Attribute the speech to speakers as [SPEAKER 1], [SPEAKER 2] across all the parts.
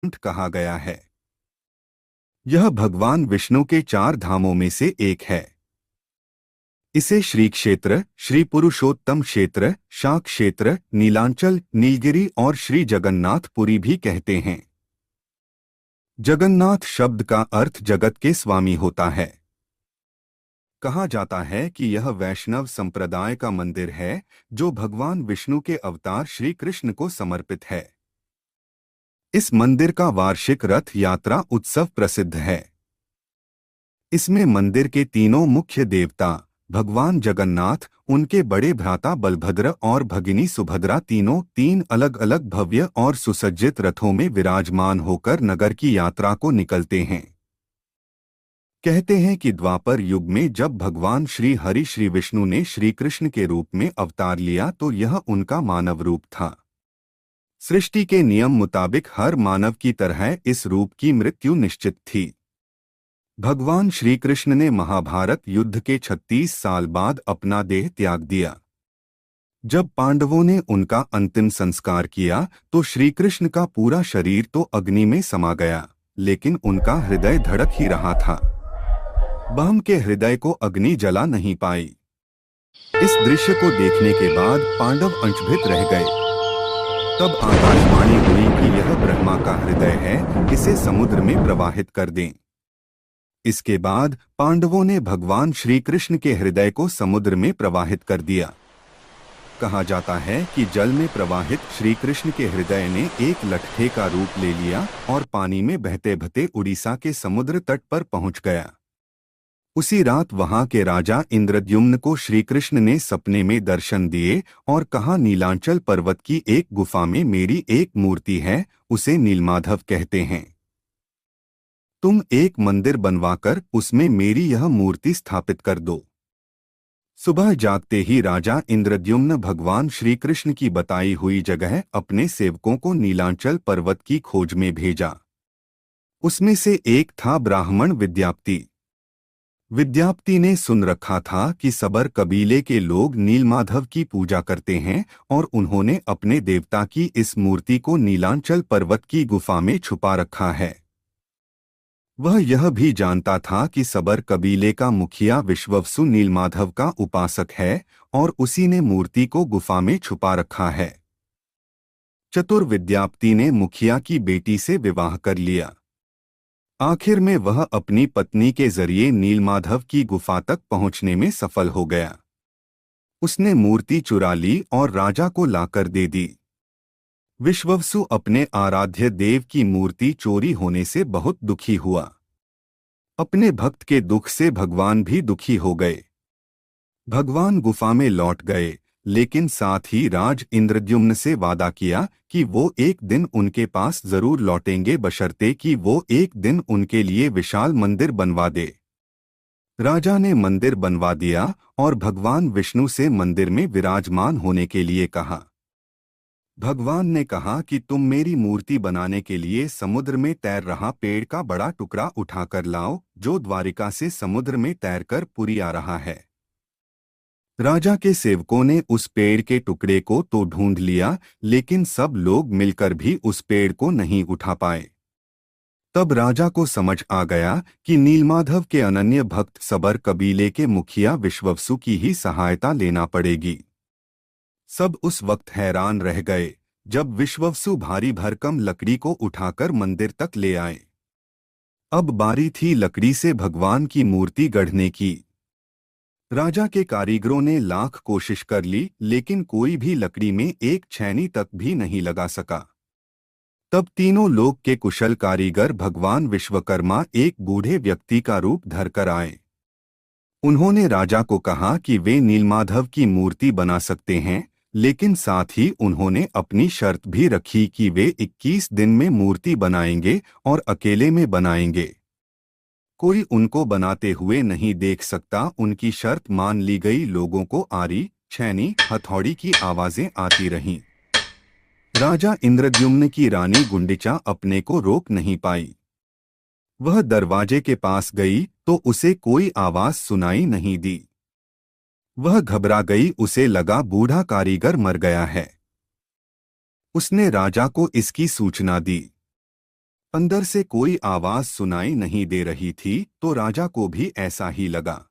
[SPEAKER 1] कहा गया है। यह भगवान विष्णु के 4 धामों में से एक है। इसे श्री क्षेत्र, श्री पुरुषोत्तम क्षेत्र, शाक क्षेत्र, नीलांचल, नीलगिरी और श्री जगन्नाथपुरी भी कहते हैं। जगन्नाथ शब्द का अर्थ जगत के स्वामी होता है। कहा जाता है कि यह वैष्णव संप्रदाय का मंदिर है जो भगवान विष्णु के अवतार श्री कृष्ण को समर्पित है। इस मंदिर का वार्षिक रथ यात्रा उत्सव प्रसिद्ध है। इसमें मंदिर के तीनों मुख्य देवता भगवान जगन्नाथ, उनके बड़े भ्राता बलभद्र और भगिनी सुभद्रा तीनों 3 अलग अलग भव्य और सुसज्जित रथों में विराजमान होकर नगर की यात्रा को निकलते हैं। कहते हैं कि द्वापर युग में जब भगवान श्री हरि श्री विष्णु ने श्री कृष्ण के रूप में अवतार लिया तो यह उनका मानव रूप था। सृष्टि के नियम मुताबिक हर मानव की तरह इस रूप की मृत्यु निश्चित थी। भगवान श्री कृष्ण ने महाभारत युद्ध के 36 साल बाद अपना देह त्याग दिया। जब पांडवों ने उनका अंतिम संस्कार किया तो श्री कृष्ण का पूरा शरीर तो अग्नि में समा गया, लेकिन उनका हृदय धड़क ही रहा था। बहम के हृदय को अग्नि जला नहीं पाई। इस दृश्य को देखने के बाद पांडव अचंभित रह गए। तब आकाशवाणी हुई कि यह ब्रह्मा का हृदय है, इसे समुद्र में प्रवाहित कर दें। इसके बाद पांडवों ने भगवान श्री कृष्ण के हृदय को समुद्र में प्रवाहित कर दिया। कहा जाता है कि जल में प्रवाहित श्री कृष्ण के हृदय ने एक लट्ठे का रूप ले लिया और पानी में बहते बहते उड़ीसा के समुद्र तट पर पहुंच गया। उसी रात वहां के राजा इंद्रद्युम्न को श्री कृष्ण ने सपने में दर्शन दिए और कहा, नीलांचल पर्वत की एक गुफा में मेरी एक मूर्ति है, उसे नीलमाधव कहते हैं। तुम एक मंदिर बनवाकर उसमें मेरी यह मूर्ति स्थापित कर दो। सुबह जागते ही राजा इंद्रद्युम्न भगवान श्री कृष्ण की बताई हुई जगह अपने सेवकों को नीलांचल पर्वत की खोज में भेजा। उसमें से एक था ब्राह्मण विद्याप्ति। विद्याप्ति ने सुन रखा था कि सबर कबीले के लोग नीलमाधव की पूजा करते हैं और उन्होंने अपने देवता की इस मूर्ति को नीलांचल पर्वत की गुफा में छुपा रखा है। वह यह भी जानता था कि सबर कबीले का मुखिया विश्ववसु नीलमाधव का उपासक है और उसी ने मूर्ति को गुफा में छुपा रखा है। चतुर विद्याप्ति ने मुखिया की बेटी से विवाह कर लिया। आखिर में वह अपनी पत्नी के जरिए नीलमाधव की गुफा तक पहुंचने में सफल हो गया। उसने मूर्ति चुरा ली और राजा को लाकर दे दी। विश्ववसु अपने आराध्य देव की मूर्ति चोरी होने से बहुत दुखी हुआ। अपने भक्त के दुख से भगवान भी दुखी हो गए। भगवान गुफा में लौट गए, लेकिन साथ ही राज इंद्रद्युम्न से वादा किया कि वो एक दिन उनके पास जरूर लौटेंगे, बशर्ते कि वो एक दिन उनके लिए विशाल मंदिर बनवा दे। राजा ने मंदिर बनवा दिया और भगवान विष्णु से मंदिर में विराजमान होने के लिए कहा। भगवान ने कहा कि तुम मेरी मूर्ति बनाने के लिए समुद्र में तैर रहा पेड़ का बड़ा टुकड़ा उठाकर लाओ, जो द्वारिका से समुद्र में तैरकर पुरी आ रहा है। राजा के सेवकों ने उस पेड़ के टुकड़े को तो ढूंढ लिया, लेकिन सब लोग मिलकर भी उस पेड़ को नहीं उठा पाए। तब राजा को समझ आ गया कि नीलमाधव के अनन्य भक्त सबर कबीले के मुखिया विश्ववसु की ही सहायता लेना पड़ेगी। सब उस वक्त हैरान रह गए जब विश्ववसु भारी भरकम लकड़ी को उठाकर मंदिर तक ले आए। अब बारी थी लकड़ी से भगवान की मूर्ति गढ़ने की। राजा के कारीगरों ने लाख कोशिश कर ली, लेकिन कोई भी लकड़ी में एक छैनी तक भी नहीं लगा सका। तब तीनों लोक के कुशल कारीगर भगवान विश्वकर्मा एक बूढ़े व्यक्ति का रूप धरकर आए। उन्होंने राजा को कहा कि वे नीलमाधव की मूर्ति बना सकते हैं, लेकिन साथ ही उन्होंने अपनी शर्त भी रखी कि वे 21 दिन में मूर्ति बनाएंगे और अकेले में बनाएंगे। कोई उनको बनाते हुए नहीं देख सकता। उनकी शर्त मान ली गई। लोगों को आरी, छैनी, हथौड़ी की आवाजें आती रहीं। राजा इंद्रद्युम्न की रानी गुंडिचा अपने को रोक नहीं पाई। वह दरवाजे के पास गई तो उसे कोई आवाज सुनाई नहीं दी। वह घबरा गई, उसे लगा बूढ़ा कारीगर मर गया है। उसने राजा को इसकी सूचना दी। अंदर से कोई आवाज सुनाई नहीं दे रही थी तो राजा को भी ऐसा ही लगा।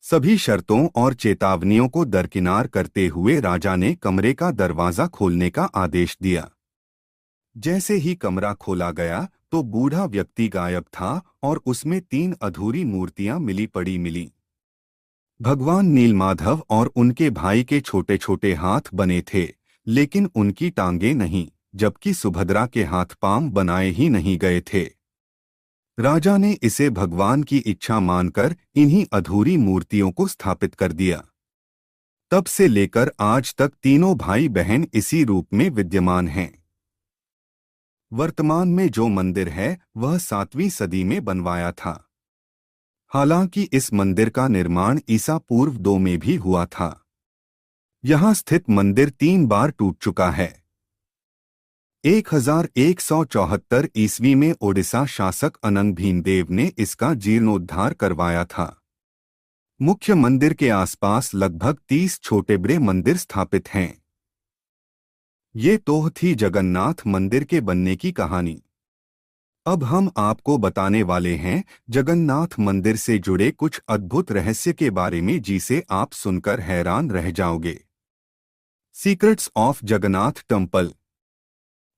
[SPEAKER 1] सभी शर्तों और चेतावनियों को दरकिनार करते हुए राजा ने कमरे का दरवाजा खोलने का आदेश दिया। जैसे ही कमरा खोला गया तो बूढ़ा व्यक्ति गायब था और उसमें 3 अधूरी मूर्तियां मिली पड़ी मिली। भगवान नीलमाधव और उनके भाई के छोटे छोटे हाथ बने थे, लेकिन उनकी टांगें नहीं, जबकि सुभद्रा के हाथ पांव बनाए ही नहीं गए थे। राजा ने इसे भगवान की इच्छा मानकर इन्हीं अधूरी मूर्तियों को स्थापित कर दिया। तब से लेकर आज तक तीनों भाई बहन इसी रूप में विद्यमान हैं। वर्तमान में जो मंदिर है वह 7वीं सदी में बनवाया था। हालांकि इस मंदिर का निर्माण ईसा पूर्व 2 में भी हुआ था। यहाँ स्थित मंदिर 3 बार टूट चुका है। 1174 ईस्वी में ओडिशा शासक अनंग भीमदेव ने इसका जीर्णोद्धार करवाया था। मुख्य मंदिर के आसपास लगभग 30 छोटे बड़े मंदिर स्थापित हैं। ये तो थी जगन्नाथ मंदिर के बनने की कहानी। अब हम आपको बताने वाले हैं जगन्नाथ मंदिर से जुड़े कुछ अद्भुत रहस्य के बारे में जिसे आप सुनकर हैरान रह जाओगे। Secrets of Jagannath temple.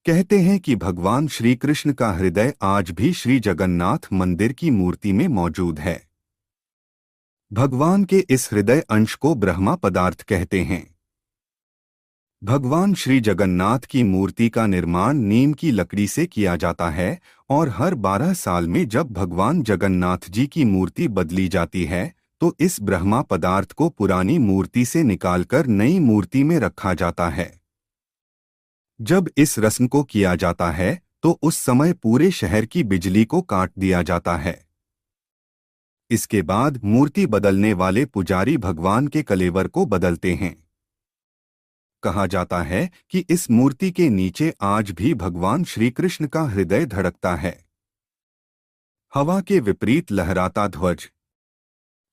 [SPEAKER 1] कहते हैं कि भगवान श्री कृष्ण का हृदय आज भी श्री जगन्नाथ मंदिर की मूर्ति में मौजूद है। भगवान के इस हृदय अंश को ब्रह्मा पदार्थ कहते हैं। भगवान श्री जगन्नाथ की मूर्ति का निर्माण नीम की लकड़ी से किया जाता है और हर 12 साल में जब भगवान जगन्नाथ जी की मूर्ति बदली जाती है तो इस ब्रह्मा पदार्थ को पुरानी मूर्ति से निकालकर नई मूर्ति में रखा जाता है। जब इस रस्म को किया जाता है तो उस समय पूरे शहर की बिजली को काट दिया जाता है। इसके बाद मूर्ति बदलने वाले पुजारी भगवान के कलेवर को बदलते हैं। कहा जाता है कि इस मूर्ति के नीचे आज भी भगवान श्री कृष्ण का हृदय धड़कता है। हवा के विपरीत लहराता ध्वज।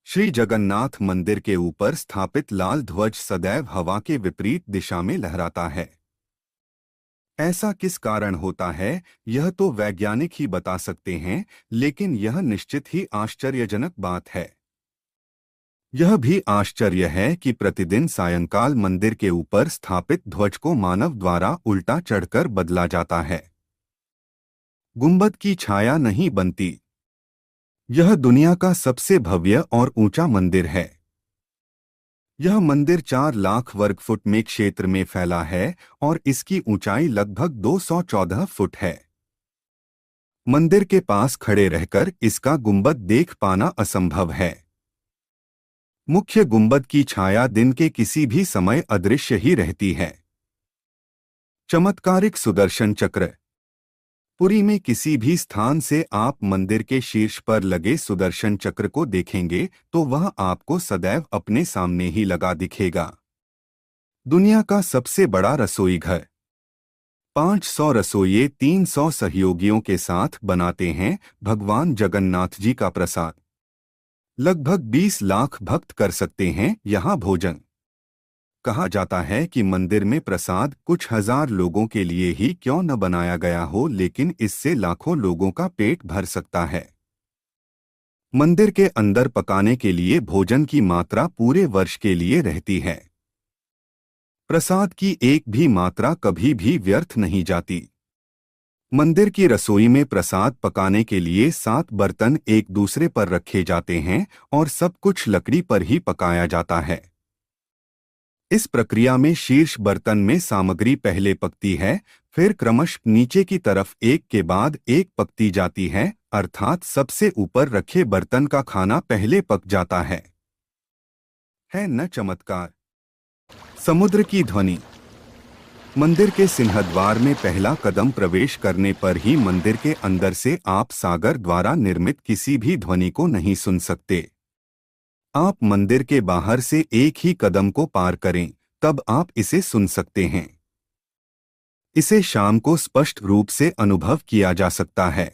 [SPEAKER 1] श्री जगन्नाथ मंदिर के ऊपर स्थापित लाल ध्वज सदैव हवा के विपरीत दिशा में लहराता है। ऐसा किस कारण होता है यह तो वैज्ञानिक ही बता सकते हैं, लेकिन यह निश्चित ही आश्चर्यजनक बात है। यह भी आश्चर्य है कि प्रतिदिन सायंकाल मंदिर के ऊपर स्थापित ध्वज को मानव द्वारा उल्टा चढ़कर बदला जाता है। गुंबद की छाया नहीं बनती। यह दुनिया का सबसे भव्य और ऊंचा मंदिर है। यह मंदिर 4 लाख वर्ग फुट में क्षेत्र में फैला है और इसकी ऊंचाई लगभग 214 फुट है। मंदिर के पास खड़े रहकर इसका गुंबद देख पाना असंभव है। मुख्य गुंबद की छाया दिन के किसी भी समय अदृश्य ही रहती है। चमत्कारिक सुदर्शन चक्र। पुरी में किसी भी स्थान से आप मंदिर के शीर्ष पर लगे सुदर्शन चक्र को देखेंगे तो वह आपको सदैव अपने सामने ही लगा दिखेगा। दुनिया का सबसे बड़ा रसोई घर। 500 रसोइये 300 सहयोगियों के साथ बनाते हैं भगवान जगन्नाथ जी का प्रसाद। लगभग 20 लाख भक्त कर सकते हैं यहाँ भोजन। कहा जाता है कि मंदिर में प्रसाद कुछ हजार लोगों के लिए ही क्यों न बनाया गया हो, लेकिन इससे लाखों लोगों का पेट भर सकता है। मंदिर के अंदर पकाने के लिए भोजन की मात्रा पूरे वर्ष के लिए रहती है। प्रसाद की एक भी मात्रा कभी भी व्यर्थ नहीं जाती। मंदिर की रसोई में प्रसाद पकाने के लिए 7 बर्तन एक दूसरे पर रखे जाते हैं और सब कुछ लकड़ी पर ही पकाया जाता है। इस प्रक्रिया में शीर्ष बर्तन में सामग्री पहले पकती है, फिर क्रमशः नीचे की तरफ एक के बाद एक पकती जाती है, अर्थात सबसे ऊपर रखे बर्तन का खाना पहले पक जाता है न चमत्कार। समुद्र की ध्वनि। मंदिर के सिंहद्वार में पहला कदम प्रवेश करने पर ही मंदिर के अंदर से आप सागर द्वारा निर्मित किसी भी ध्वनि को नहीं सुन सकते। आप मंदिर के बाहर से एक ही कदम को पार करें, तब आप इसे सुन सकते हैं। इसे शाम को स्पष्ट रूप से अनुभव किया जा सकता है।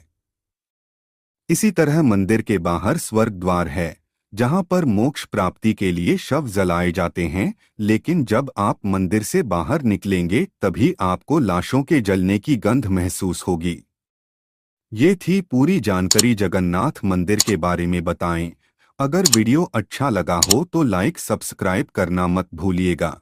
[SPEAKER 1] इसी तरह मंदिर के बाहर स्वर्ग द्वार है, जहां पर मोक्ष प्राप्ति के लिए शव जलाए जाते हैं, लेकिन जब आप मंदिर से बाहर निकलेंगे तभी आपको लाशों के जलने की गंध महसूस होगी। ये थी पूरी जानकारी जगन्नाथ मंदिर के बारे में। बताएं। अगर वीडियो अच्छा लगा हो तो लाइक सब्सक्राइब करना मत भूलिएगा।